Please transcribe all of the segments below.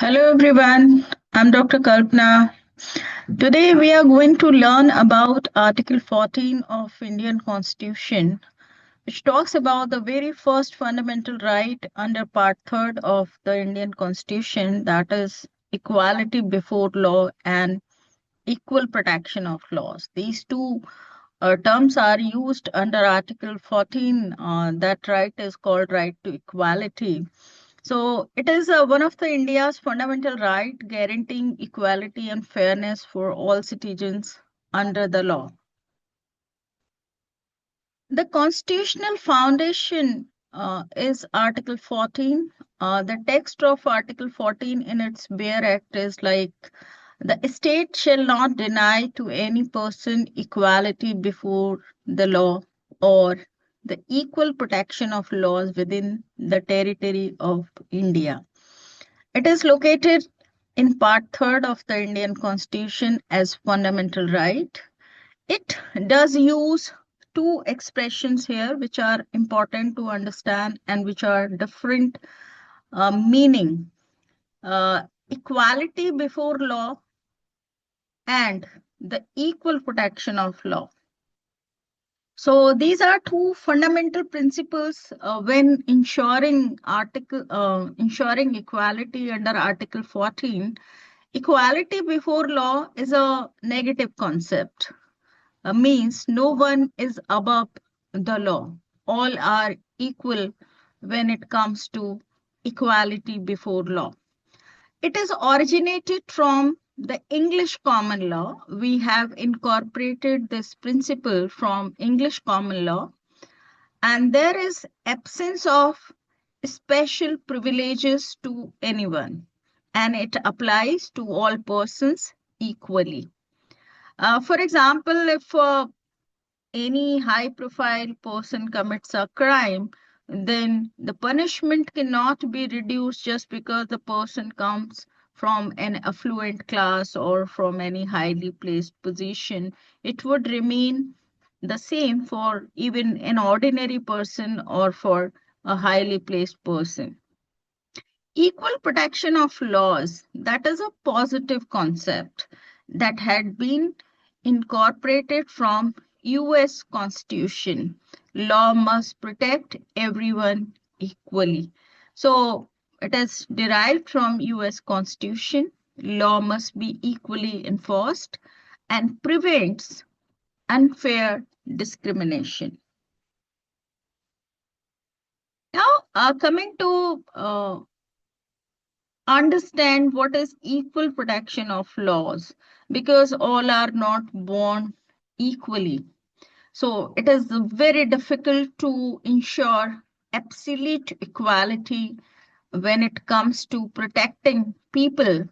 Hello everyone, I'm Dr. Kalpana. Today we are going to learn about Article 14 of Indian Constitution, which talks about the very first fundamental right under Part 3rd of the Indian Constitution, that is equality before law and equal protection of laws. These two terms are used under Article 14. That right is called right to equality. So it is one of the India's fundamental right guaranteeing equality and fairness for all citizens under the law. The constitutional foundation is Article 14. The text of Article 14 in its bare act is like the state shall not deny to any person equality before the law or the equal protection of laws within the territory of India. It is located in Part 3rd of the Indian Constitution as fundamental right. It does use two expressions here which are important to understand and which are different meaning. Equality before law and the equal protection of law. So these are two fundamental principles when ensuring equality under Article 14. Equality before law is a negative concept. Means no one is above the law. All are equal when it comes to equality before law. It is originated from the English common law. We have incorporated this principle from English common law, and there is absence of special privileges to anyone, and it applies to all persons equally. For example, if any high profile person commits a crime, then the punishment cannot be reduced just because the person comes from an affluent class or from any highly placed position. It would remain the same for even an ordinary person or for a highly placed person. Equal protection of laws, that is a positive concept that had been incorporated from US Constitution. Law must protect everyone equally. So it is derived from US Constitution. Law must be equally enforced and prevents unfair discrimination. Now, coming to understand what is equal protection of laws, because all are not born equally. So it is very difficult to ensure absolute equality when it comes to protecting people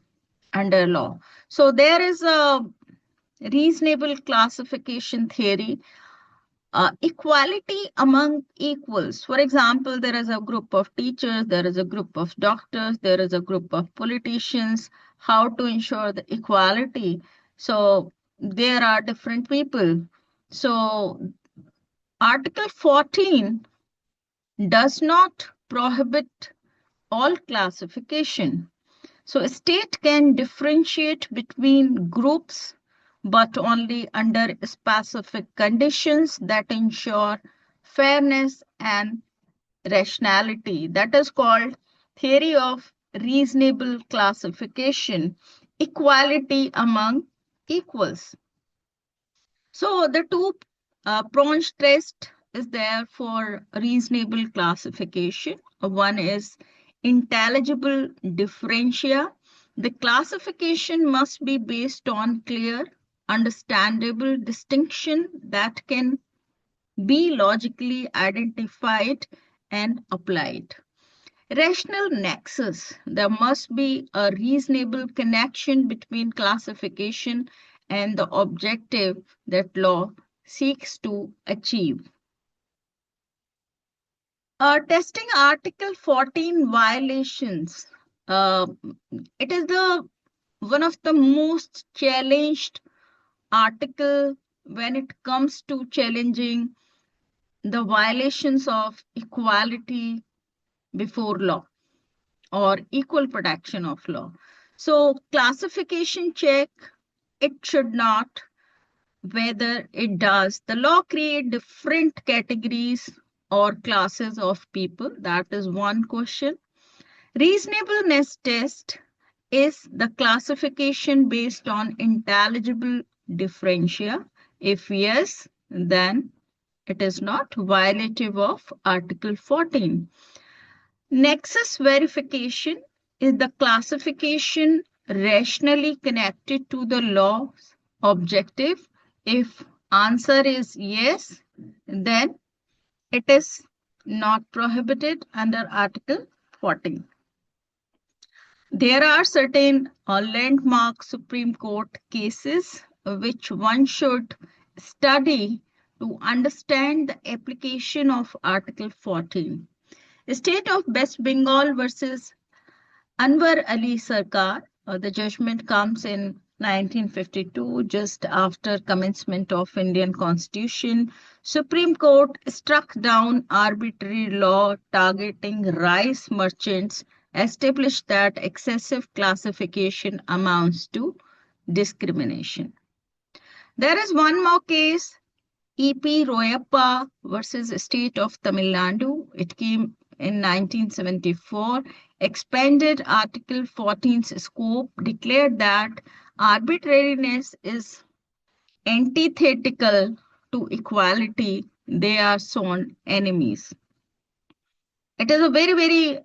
under law. So there is a reasonable classification theory, equality among equals. For example, there is a group of teachers, there is a group of doctors, there is a group of politicians. How to ensure the equality? So there are different people. So Article 14 does not prohibit all classification. So a state can differentiate between groups, but only under specific conditions that ensure fairness and rationality. That is called theory of reasonable classification, equality among equals. So the two pronged test is there for reasonable classification. One is intelligible differentia. The classification must be based on clear, understandable distinction that can be logically identified and applied. Rational nexus. There must be a reasonable connection between classification and the objective that law seeks to achieve. Testing Article 14 violations. Uh, it is the one of the most challenged article when it comes to challenging the violations of equality before law. or equal protection of law. So classification check, it should not. Whether it does, the law create different categories or classes of people? That is one question. Reasonableness test is the classification based on intelligible differentia. If yes, then it is not violative of Article 14. Nexus verification is the classification rationally connected to the law's objective. If answer is yes, then it is not prohibited under Article 14. There are certain landmark Supreme Court cases which one should study to understand the application of Article 14. State of West Bengal versus Anwar Ali Sarkar. The judgment comes in 1952, just after commencement of Indian Constitution. Supreme Court struck down arbitrary law targeting rice merchants, established that excessive classification amounts to discrimination. There is one more case, EP Royappa versus State of Tamil Nadu. It came in 1974, expanded Article 14's scope, declared that arbitrariness is antithetical to equality. They are sworn enemies. It is a very, very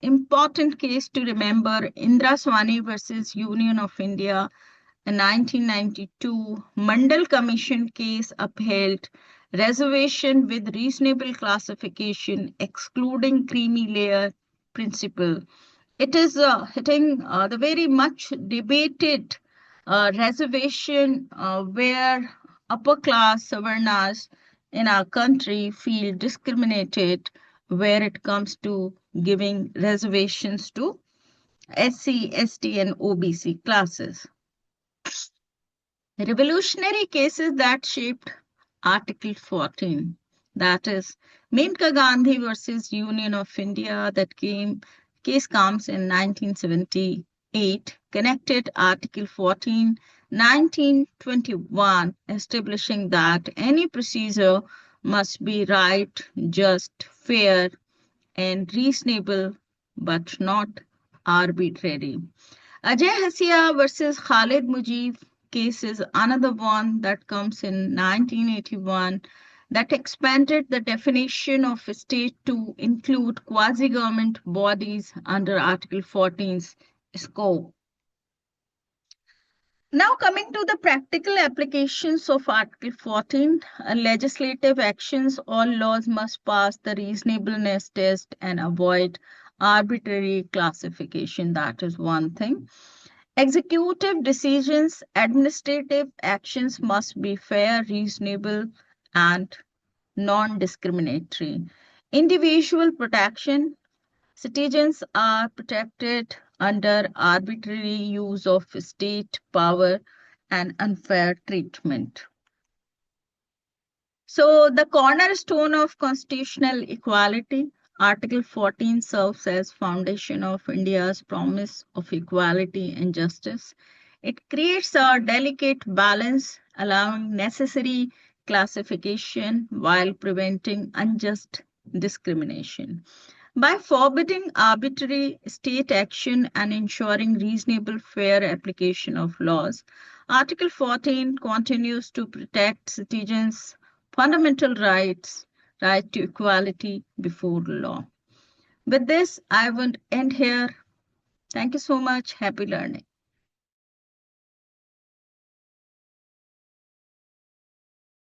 important case to remember. Indra Swani versus Union of India, a 1992 Mandal Commission case upheld reservation with reasonable classification, excluding creamy layer principle. It is hitting the very much debated reservation where upper class Savarnas in our country feel discriminated where it comes to giving reservations to SC, ST, and OBC classes. Revolutionary cases that shaped Article 14, that is Maneka Gandhi versus Union of India, case comes in 1978, connected Article 14, 1921, establishing that any procedure must be right, just, fair, and reasonable, but not arbitrary. Ajay Hasia versus Khalid Mujib case is another one that comes in 1981 that expanded the definition of a state to include quasi-government bodies under Article 14's scope. Now coming to the practical applications of Article 14, legislative actions, all laws must pass the reasonableness test and avoid arbitrary classification. That is one thing. Executive decisions, administrative actions must be fair, reasonable, and non-discriminatory. Individual protection, citizens are protected under arbitrary use of state power and unfair treatment. So the cornerstone of constitutional equality, Article 14 serves as foundation of India's promise of equality and justice. It creates a delicate balance, allowing necessary classification while preventing unjust discrimination. By forbidding arbitrary state action and ensuring reasonable, fair application of laws, Article 14 continues to protect citizens' fundamental rights, right to equality before law. With this, I will end here. Thank you so much. Happy learning.